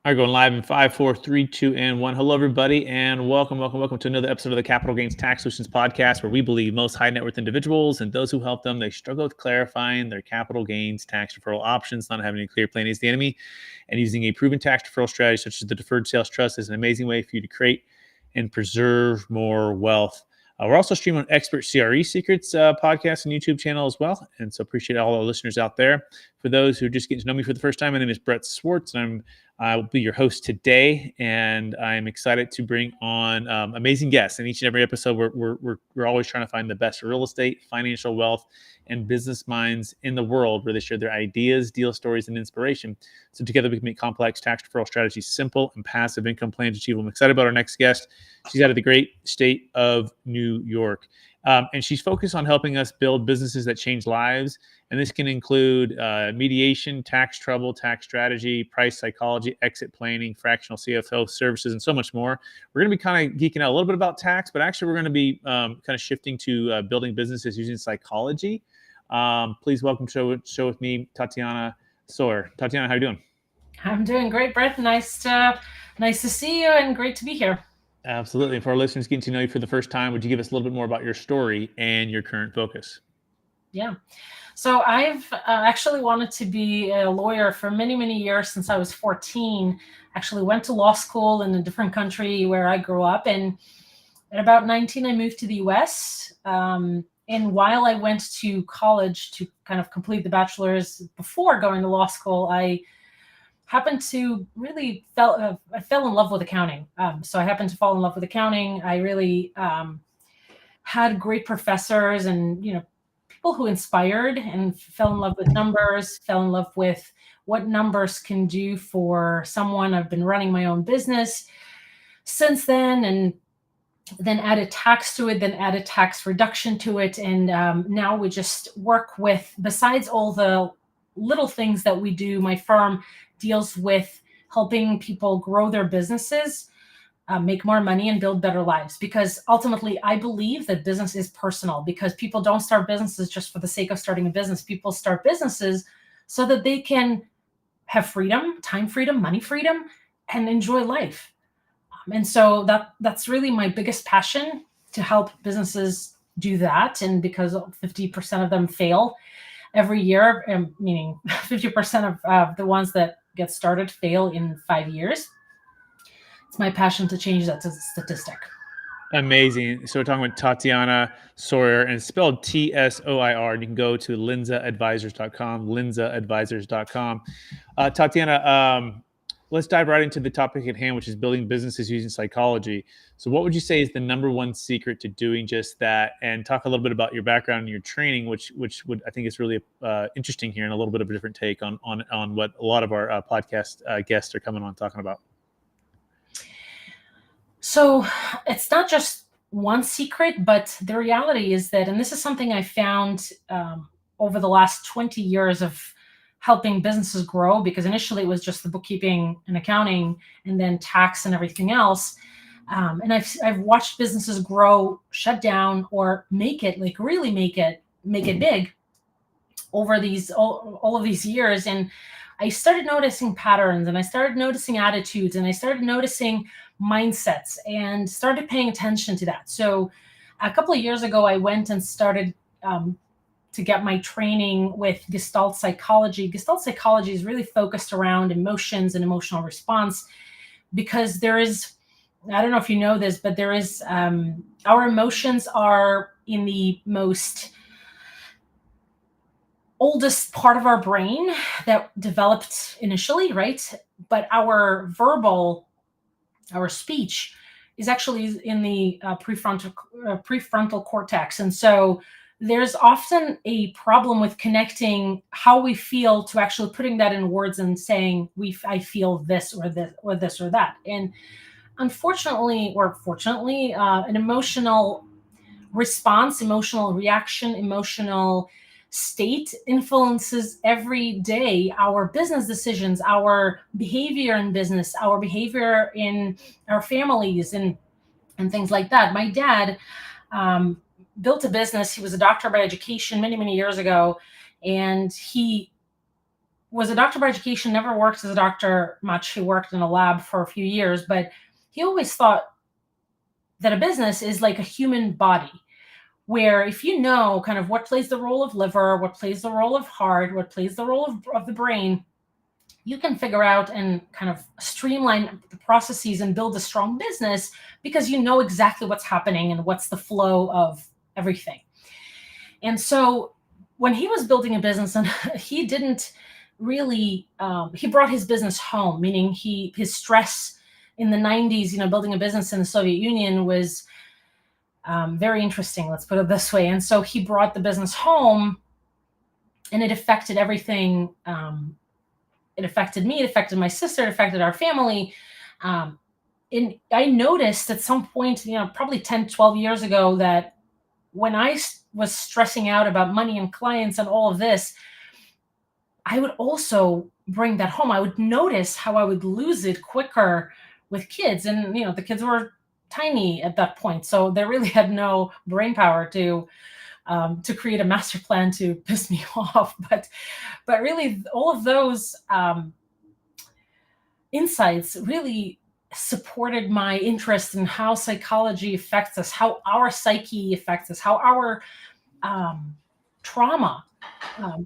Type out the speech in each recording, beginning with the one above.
All right, going live in 5, 4, 3, 2, and 1. Hello, everybody, and welcome to another episode of the Capital Gains Tax Solutions podcast, where we believe most high net worth individuals and those who help them, they struggle with clarifying their capital gains tax deferral options, not having a clear plan is the enemy, and using a proven tax deferral strategy such as the deferred sales trust is an amazing way for you to create and preserve more wealth. We're also streaming on Expert CRE Secrets podcast and YouTube channel as well, and so appreciate all our listeners out there. For those who are just getting to know me for the first time, my name is Brett Swartz, and I will be your host today, and I'm excited to bring on amazing guests. In each and every episode, we're always trying to find the best real estate, financial wealth, and business minds in the world, where they share their ideas, deal stories, and inspiration. So together we can make complex tax deferral strategies simple and passive income plans achievable. I'm excited about our next guest. She's out of the great state of New York. And she's focused on helping us build businesses that change lives. And this can include mediation, tax trouble, tax strategy, price psychology, exit planning, fractional CFO services, and so much more. We're going to be kind of geeking out a little bit about tax, but actually we're going to be kind of shifting to building businesses using psychology. Please welcome show with me, Tatiana Tsoir. Tatiana, how are you doing? I'm doing great, Brett. Nice to see you, and great to be here. Absolutely. And for our listeners getting to know you for the first time, would you give us a little bit more about your story and your current focus? Yeah. So I've actually wanted to be a lawyer for many, many years since I was 14. Actually went to law school in a different country where I grew up. And at about 19, I moved to the US. And while I went to college to kind of complete the bachelor's before going to law school, I happened to really I fell in love with accounting. So I happened to fall in love with accounting. I really had great professors and, people who inspired, and fell in love with numbers, fell in love with what numbers can do for someone. I've been running my own business since then, and then added tax to it, then added tax reduction to it. And now we just work with, besides all the little things that we do, my firm deals with helping people grow their businesses, make more money, and build better lives. Because ultimately, I believe that business is personal, because people don't start businesses just for the sake of starting a business. People start businesses so that they can have freedom, time freedom, money freedom, and enjoy life. And so that's really my biggest passion, to help businesses do that. And because 50% of them fail every year, meaning 50% of the ones that get started fail in 5 years. It's my passion to change that statistic. Amazing. So we're talking with Tatiana Tsoir, and it's spelled Tsoir. You can go to linzaadvisors.com, linzaadvisors.com. Tatiana, let's dive right into the topic at hand, which is building businesses using psychology. So what would you say is the number one secret to doing just that? And talk a little bit about your background and your training, which would, I think, is really interesting here, and a little bit of a different take on what a lot of our podcast guests are coming on talking about. So it's not just one secret, but the reality is that, and this is something I found over the last 20 years of helping businesses grow, because initially it was just the bookkeeping and accounting, and then tax and everything else. And I've watched businesses grow, shut down, or make it, like really make it big over all of these years. And I started noticing patterns, and I started noticing attitudes, and I started noticing mindsets, and started paying attention to that. So a couple of years ago, I went and started to get my training with Gestalt psychology. Gestalt psychology is really focused around emotions and emotional response, because there is, I don't know if you know this, but there is, our emotions are in the most oldest part of our brain that developed initially, right? But our speech is actually in the prefrontal cortex. And so there's often a problem with connecting how we feel to actually putting that in words and saying, I feel this or this or this or that. And unfortunately, or fortunately, an emotional response, emotional reaction, emotional state influences every day our business decisions, our behavior in business, our behavior in our families, and things like that. My dad built a business. He was a doctor by education many, many years ago, and he was a doctor by education, never worked as a doctor much. He worked in a lab for a few years, but he always thought that a business is like a human body, where if you know kind of what plays the role of liver, what plays the role of heart, what plays the role of the brain, you can figure out and kind of streamline the processes and build a strong business because you know exactly what's happening and what's the flow of everything. And so when he was building a business, and he didn't really, he brought his business home, meaning his stress in the 90s, building a business in the Soviet Union was very interesting, let's put it this way. And so he brought the business home, and it affected everything. It affected me, it affected my sister, it affected our family. And I noticed at some point, probably 10, 12 years ago, that when I was stressing out about money and clients and all of this, I would also bring that home. I would notice how I would lose it quicker with kids. And, the kids were tiny at that point. So they really had no brain power to create a master plan to piss me off. But really, all of those insights really supported my interest in how psychology affects us, how our psyche affects us, how our trauma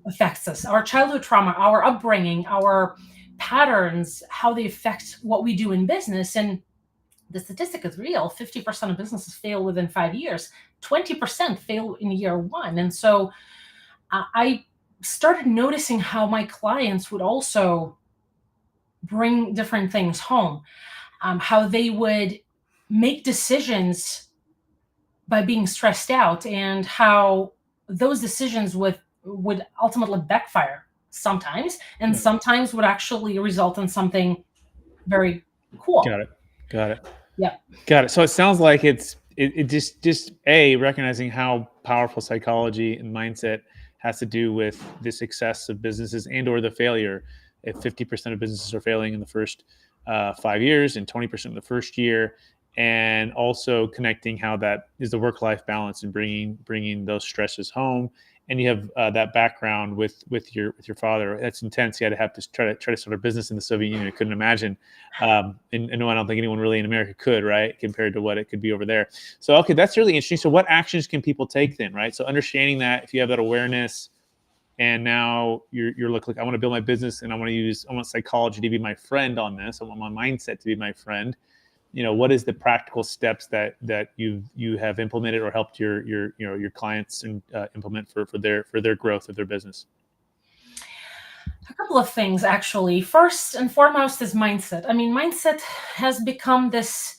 affects us, our childhood trauma, our upbringing, our patterns, how they affect what we do in business. And the statistic is real. 50% of businesses fail within 5 years. 20% fail in year one. And so I started noticing how my clients would also bring different things home, how they would make decisions by being stressed out, and how those decisions would ultimately backfire sometimes, and sometimes would actually result in something very cool. Got it. Yeah. Got it. So it sounds like it just recognizing how powerful psychology and mindset has to do with the success of businesses and or the failure. If 50% of businesses are failing in the first 5 years and 20% in the first year, and also connecting how that is the work-life balance and bringing those stresses home. And you have that background with your father. That's intense. You had to have to try to start a business in the Soviet Union. I couldn't imagine, and no, I don't think anyone really in America could, right, compared to what it could be over there. So, okay, that's really interesting. So, what actions can people take then, right? So, understanding that if you have that awareness, and now you're like, I want to build my business, and I want psychology to be my friend on this. I want my mindset to be my friend. What is the practical steps that you have implemented or helped your clients and implement for their growth of their business? A couple of things, actually. First and foremost is mindset. I mean, mindset has become this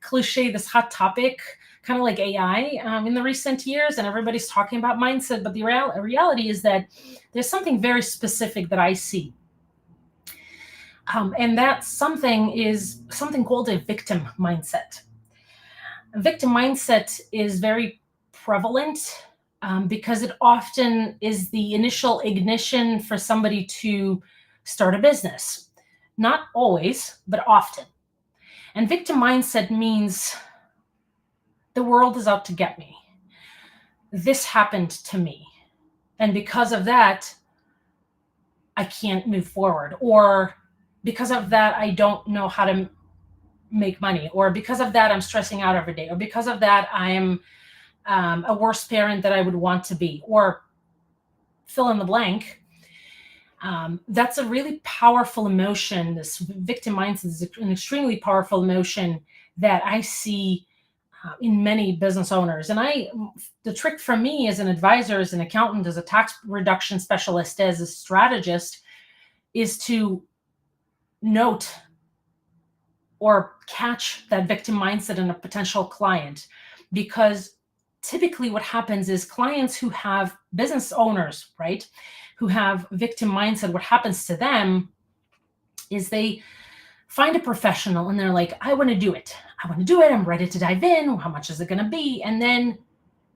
cliche, this hot topic, kind of like AI in the recent years, and everybody's talking about mindset. But the reality is that there's something very specific that I see. And that something is something called a victim mindset. A victim mindset is very prevalent because it often is the initial ignition for somebody to start a business. Not always, but often. And victim mindset means the world is out to get me. This happened to me. And because of that, I can't move forward. Or because of that, I don't know how to make money. Or because of that, I'm stressing out every day. Or because of that, I'm a worse parent that I would want to be. Or fill in the blank. That's a really powerful emotion. This victim mindset is an extremely powerful emotion that I see in many business owners. And the trick for me as an advisor, as an accountant, as a tax reduction specialist, as a strategist, is to note or catch that victim mindset in a potential client. Because typically what happens is clients who have business owners, right, who have victim mindset, what happens to them is they find a professional and they're like, I want to do it. I'm ready to dive in. How much is it going to be? And then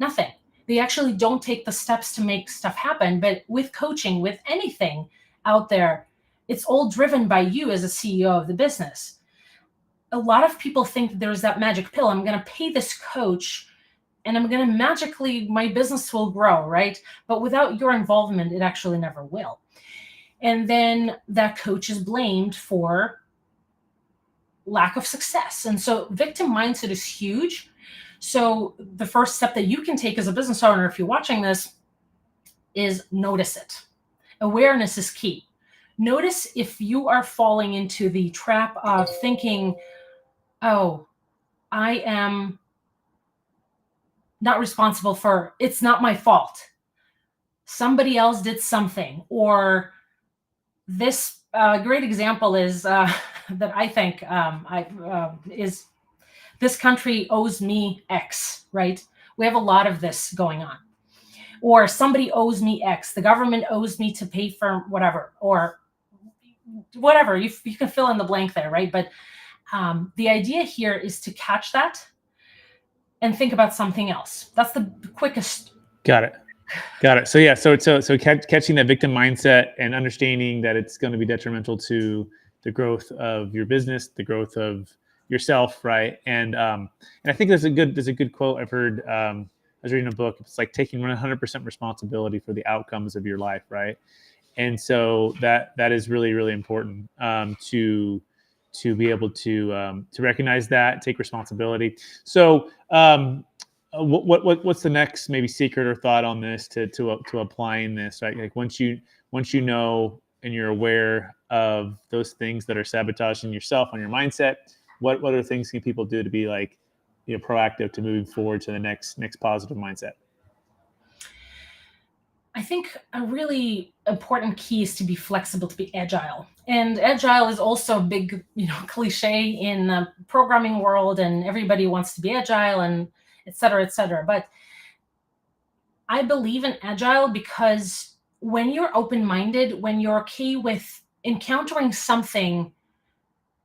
nothing. They actually don't take the steps to make stuff happen. But with coaching, with anything out there, it's all driven by you as a CEO of the business. A lot of people think that there's that magic pill. I'm going to pay this coach and I'm going to magically, my business will grow, right? But without your involvement, it actually never will. And then that coach is blamed for lack of success. And so victim mindset is huge. So the first step that you can take as a business owner, if you're watching this, is notice it. Awareness is key. Notice if you are falling into the trap of thinking, oh, I am not responsible for, it's not my fault. Somebody else did something. Or this great example is that I think is this country owes me X, right? We have a lot of this going on. Or somebody owes me X. The government owes me to pay for whatever, or whatever. You can fill in the blank there, right? But the idea here is to catch that and think about something else. That's the quickest. Got it. So yeah, so catching that victim mindset and understanding that it's going to be detrimental to the growth of your business, the growth of yourself, right? And I think there's a good quote I've heard. I was reading a book. It's like taking 100% responsibility for the outcomes of your life, right? And so that is really, really important to be able to recognize that, take responsibility. So what's the next maybe secret or thought on this to applying this, right? Like once you know and you're aware of those things that are sabotaging yourself on your mindset, what other things can people do to be like, proactive to moving forward to the next positive mindset? I think a really important key is to be flexible, to be agile. And agile is also a big, cliche in the programming world, and everybody wants to be agile and et cetera, et cetera. But I believe in agile because when you're open-minded, when you're okay with encountering something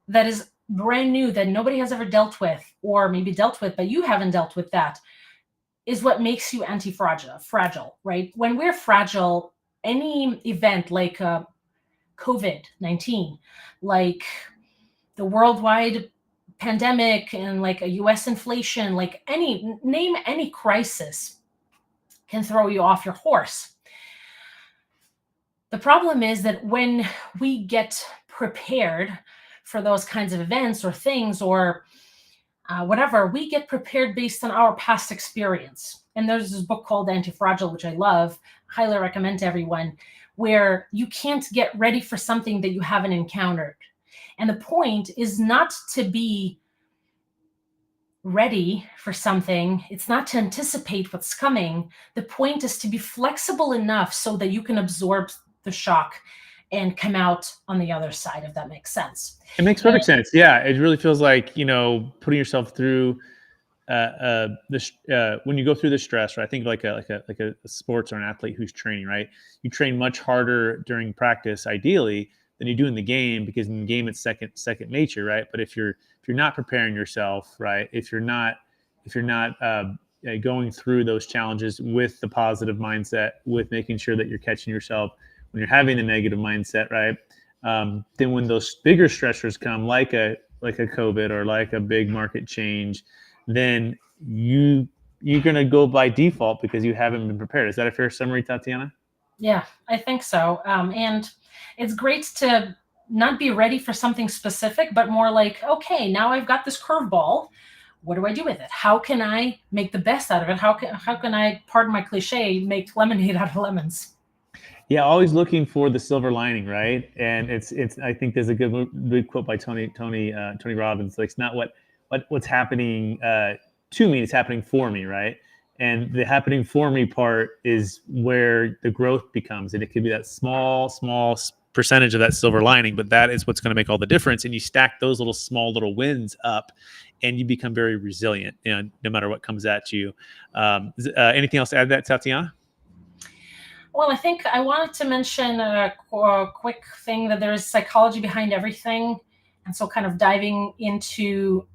that is brand new that nobody has ever dealt with, or maybe dealt with, but you haven't dealt with that, is what makes you fragile, right? When we're fragile, any event like COVID-19, like the worldwide pandemic, and like a US inflation, like name any crisis can throw you off your horse. The problem is that when we get prepared for those kinds of events or things, or whatever, we get prepared based on our past experience. And there's this book called Anti-Fragile, which I love, highly recommend to everyone, where you can't get ready for something that you haven't encountered. And the point is not to be ready for something. It's not to anticipate what's coming. The point is to be flexible enough so that you can absorb the shock and come out on the other side, if that makes sense. It makes perfect sense. Yeah, it really feels like putting yourself through when you go through the stress, right? I think like a sports or an athlete who's training, right? You train much harder during practice, ideally, than you do in the game, because in the game it's second nature, right? But if you're not preparing yourself, right? If you're not going through those challenges with the positive mindset, with making sure that you're catching yourself when you're having a negative mindset, right? Then when those bigger stressors come, like a COVID or like a big market change, then you're going to go by default because you haven't been prepared. Is that a fair summary, Tatiana? Yeah, I think so. And it's great to not be ready for something specific, but more like, okay, now I've got this curveball. What do I do with it? How can I make the best out of it? How can I, pardon my cliche, make lemonade out of lemons? Yeah, always looking for the silver lining, right? And it's. I think there's a good quote by Tony Robbins. Like, it's not what's happening to me; it's happening for me, right? And the happening for me part is where the growth becomes, and it could be that small percentage of that silver lining, but that is what's going to make all the difference. And you stack those little wins up, and you become very resilient, no matter what comes at you. Anything else to add to that, Tatiana? Well, I think I wanted to mention a quick thing, that there is psychology behind everything. And so kind of diving into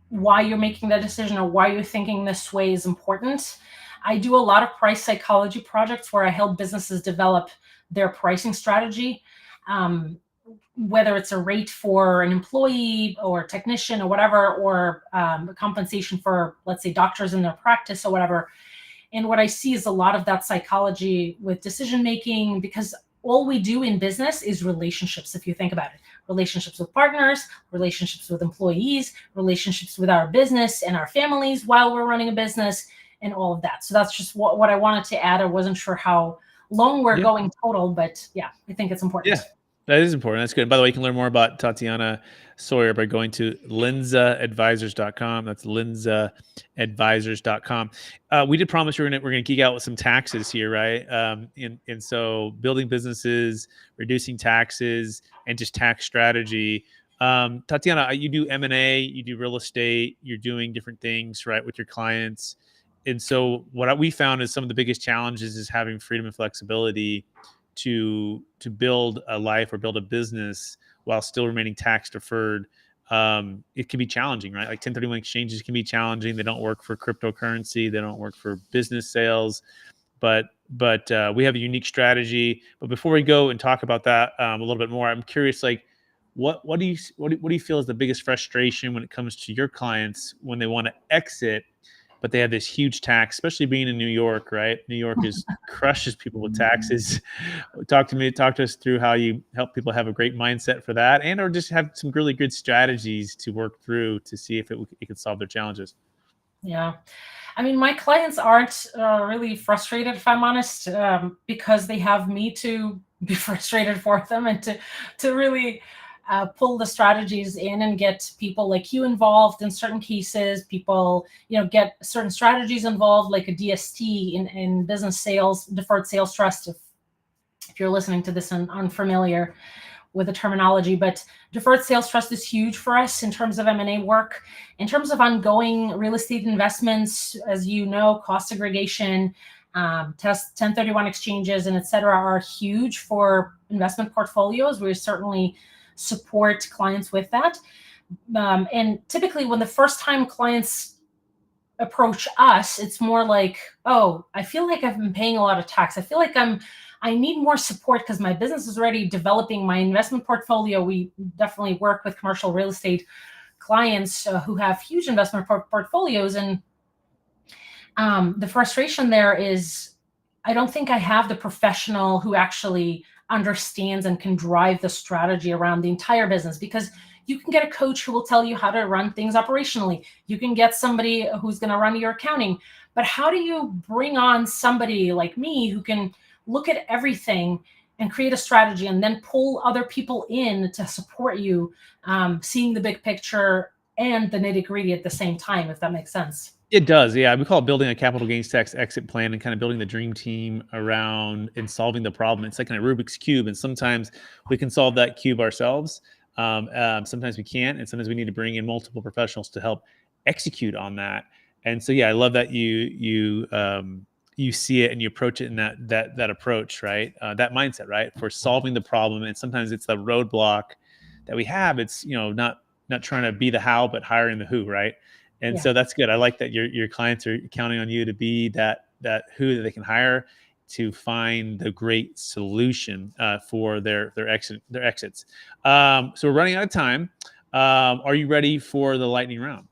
why you're making that decision or why you're thinking this way is important. I do a lot of price psychology projects where I help businesses develop their pricing strategy, whether it's a rate for an employee or technician or whatever, or compensation for, let's say, doctors in their practice or whatever. And what I see is a lot of that psychology with decision making, because all we do in business is relationships, if you think about it. Relationships with partners, relationships with employees, relationships with our business and our families while we're running a business, and all of that. So that's just what I wanted to add. I wasn't sure how long we're Yeah. going total, but yeah, I think it's important. Yeah. That is important. That's good. By the way, you can learn more about Tatiana Tsoir by going to linzaadvisors.com. That's linzaadvisors.com. We did promise we're gonna geek out with some taxes here, right? And so building businesses, reducing taxes, and just tax strategy. Tatiana, you do M&A, you do real estate, you're doing different things, right, with your clients. And so what we found is some of the biggest challenges is having freedom and flexibility to build a life or build a business while still remaining tax deferred. It can be challenging, right? Like 1031 exchanges can be challenging. They don't work for cryptocurrency. They don't work for business sales. But we have a unique strategy. But before we go and talk about that a little bit more, I'm curious, like, what do you feel is the biggest frustration when it comes to your clients when they want to exit, but they have this huge tax, especially being in New York, right? New York is crushes people with taxes. Talk to us through how you help people have a great mindset for that, and or just have some really good strategies to work through to see if it could solve their challenges. Yeah. I mean, my clients aren't really frustrated, if I'm honest, because they have me to be frustrated for them and to really pull the strategies in and get people like you involved in certain cases. People, get certain strategies involved, like a DST in business sales, deferred sales trust. If you're listening to this and unfamiliar with the terminology, but deferred sales trust is huge for us in terms of M&A work. In terms of ongoing real estate investments, as you know, cost segregation, 1031 exchanges, and et cetera, are huge for investment portfolios. We certainly support clients with that. And typically, when the first time clients approach us, it's more like, oh, I feel like I've been paying a lot of tax. I feel like I need more support because my business is already developing my investment portfolio. We definitely work with commercial real estate clients who have huge investment portfolios. And the frustration there is I don't think I have the professional who actually understands and can drive the strategy around the entire business, because you can get a coach who will tell you how to run things operationally. You can get somebody who's going to run your accounting. But how do you bring on somebody like me who can look at everything and create a strategy and then pull other people in to support you, seeing the big picture and the nitty gritty at the same time, if that makes sense? It does, yeah. We call it building a capital gains tax exit plan and kind of building the dream team around and solving the problem. It's like a Rubik's cube, and sometimes we can solve that cube ourselves. Sometimes we can't, and sometimes we need to bring in multiple professionals to help execute on that. And so, yeah, I love that you see it and you approach it in that approach, right? That mindset, right, for solving the problem. And sometimes it's the roadblock that we have. It's not trying to be the how, but hiring the who, right? And Yeah. so that's good. I like that your clients are counting on you to be that who that they can hire to find the great solution for their exits. So we're running out of time. Are you ready for the lightning round?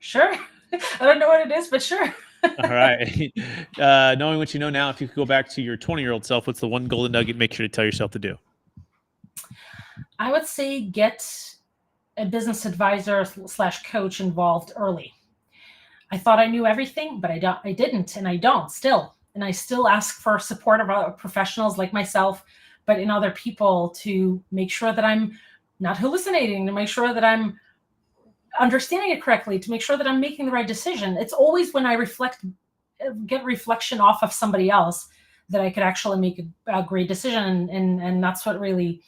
Sure. I don't know what it is, but sure. All right. Knowing what you know now, if you could go back to your 20-year-old self, what's the one golden nugget make sure to tell yourself to do? I would say get a business advisor slash coach involved early. I thought I knew everything, but I didn't, and I don't still. And I still ask for support of other professionals like myself, but in other people, to make sure that I'm not hallucinating, to make sure that I'm understanding it correctly, to make sure that I'm making the right decision. It's always when I get reflection off of somebody else, that I could actually make a great decision. And that's what really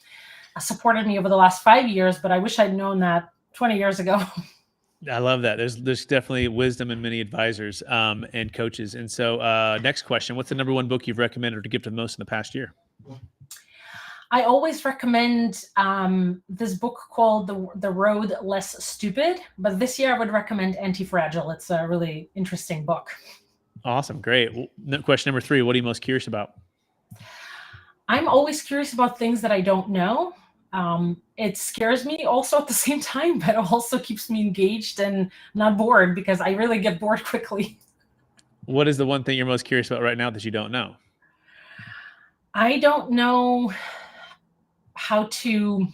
supported me over the last 5 years. But I wish I'd known that 20 years ago. I love that. There's definitely wisdom in many advisors and coaches. And so, next question: what's the number one book you've recommended or to give to the most in the past year? I always recommend this book called The Road Less Stupid, but this year I would recommend Anti-Fragile. It's a really interesting book. Awesome, great. Question number 3: what are you most curious about? I'm always curious about things that I don't know. It scares me also at the same time, but it also keeps me engaged and not bored, because I really get bored quickly. What is the one thing you're most curious about right now that you don't know? I don't know how to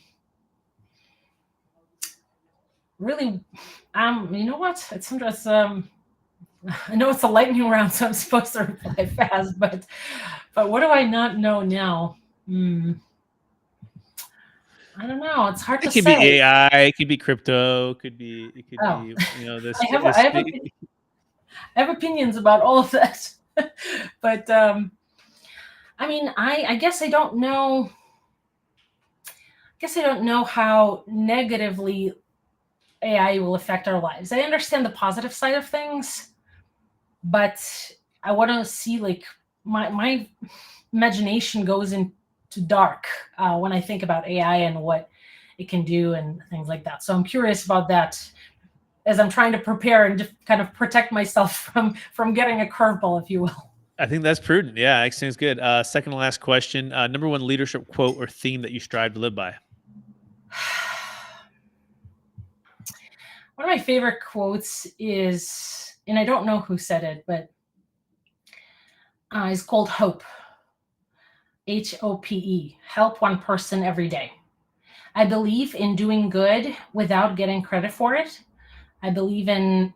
really, you know what? I know it's a lightning round, so I'm supposed to reply fast, but what do I not know now? Hmm. I don't know. It's hard It to could be say. AI, it could be crypto, it could Oh, be, I have I have opinions about all of that, but I mean, I guess I don't know. I guess I don't know how negatively AI will affect our lives. I understand the positive side of things, but I want to see like my imagination goes into dark when I think about AI and what it can do and things like that. So I'm curious about that as I'm trying to prepare and just kind of protect myself from getting a curveball, if you will. I think that's prudent. Yeah, that seems good. Second to last question. Number one leadership quote or theme that you strive to live by. One of my favorite quotes is, and I don't know who said it, but is called Hope. HOPE. Help one person every day. I believe in doing good without getting credit for it. I believe in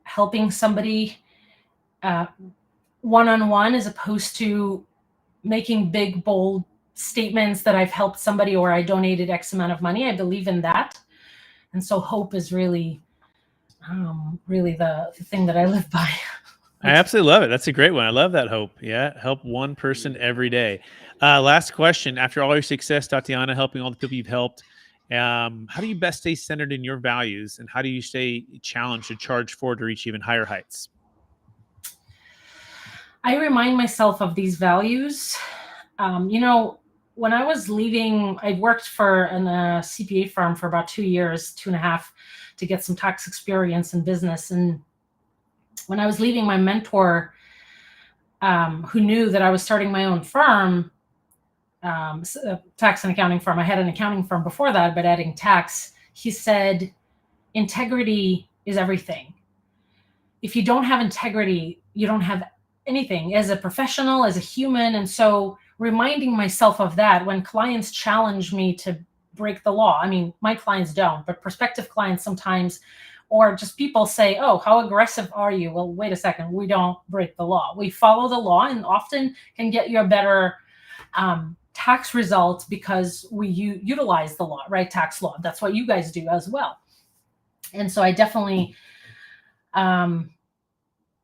helping somebody uh, one on one as opposed to making big, bold statements that I've helped somebody or I donated X amount of money. I believe in that. And so hope is really the thing that I live by. I absolutely love it. That's a great one. I love that hope. Yeah. Help one person every day. Last question. After all your success, Tatiana, helping all the people you've helped, how do you best stay centered in your values and how do you stay challenged to charge forward to reach even higher heights? I remind myself of these values. You know, when I was leaving, I worked for a CPA firm for about 2 years, 2.5, to get some tax experience in business. And when I was leaving, my mentor, who knew that I was starting my own firm, tax and accounting firm. I had an accounting firm before that, but adding tax, he said, integrity is everything. If you don't have integrity, you don't have anything as a professional, as a human. And so reminding myself of that when clients challenge me to break the law. I mean, my clients don't, but prospective clients sometimes, or just people say, oh, how aggressive are you? Well, wait a second. We don't break the law. We follow the law and often can get you a better tax result because we utilize the law, right? Tax law. That's what you guys do as well. And so I definitely um,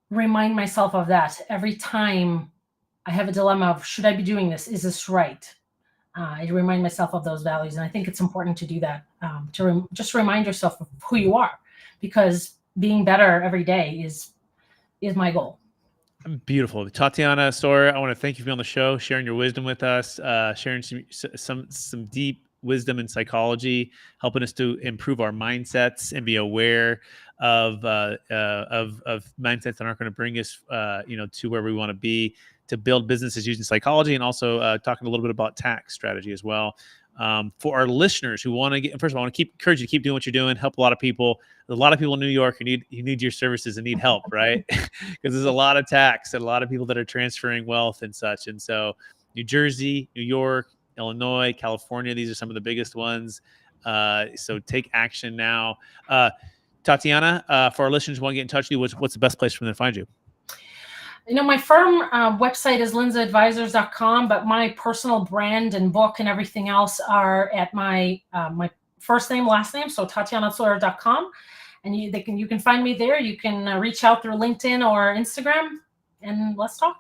remind myself of that every time I have a dilemma of should I be doing this? Is this right? I remind myself of those values, and I think it's important to do that just remind yourself of who you are, because being better every day is my goal. Beautiful. Tatiana, Tsoir, I want to thank you for being on the show, sharing your wisdom with us, sharing some deep wisdom in psychology, helping us to improve our mindsets and be aware of mindsets that aren't going to bring us, to where we want to be, to build businesses using psychology, and also talking a little bit about tax strategy as well. For our listeners who want to get, first of all, I want to encourage you to keep doing what you're doing, help a lot of people. There's a lot of people in New York who need your services and need help, right? Because there's a lot of tax and a lot of people that are transferring wealth and such. And so New Jersey, New York, Illinois, California, these are some of the biggest ones. So take action now. Tatiana, for our listeners who want to get in touch with you, what's the best place for them to find you? My firm website is linzaadvisors.com, but my personal brand and book and everything else are at my first name, last name, so tatianatsoir.com. And you can find me there. You can reach out through LinkedIn or Instagram, and let's talk.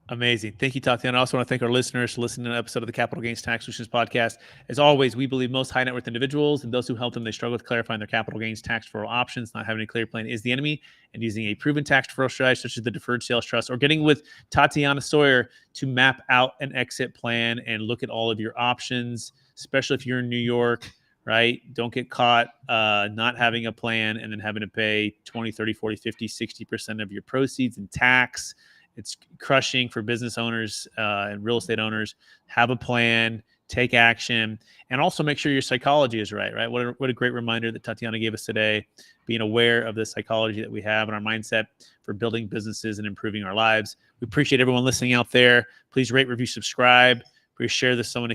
Amazing. Thank you, Tatiana. I also want to thank our listeners for listening to an episode of the Capital Gains Tax Solutions podcast. As always, we believe most high net worth individuals and those who help them, they struggle with clarifying their capital gains tax deferral options. Not having a clear plan is the enemy, and using a proven tax deferral strategy such as the deferred sales trust or getting with Tatiana Tsoir to map out an exit plan and look at all of your options, especially if you're in New York, right? Don't get caught not having a plan and then having to pay 20, 30, 40, 50, 60% of your proceeds in tax. It's crushing for business owners and real estate owners. Have a plan. take action, and also make sure your psychology is right, right? What a great reminder that Tatiana gave us today, being aware of the psychology that we have and our mindset for building businesses and improving our lives. We appreciate everyone listening out there. Please rate, review, subscribe. Please share this so someone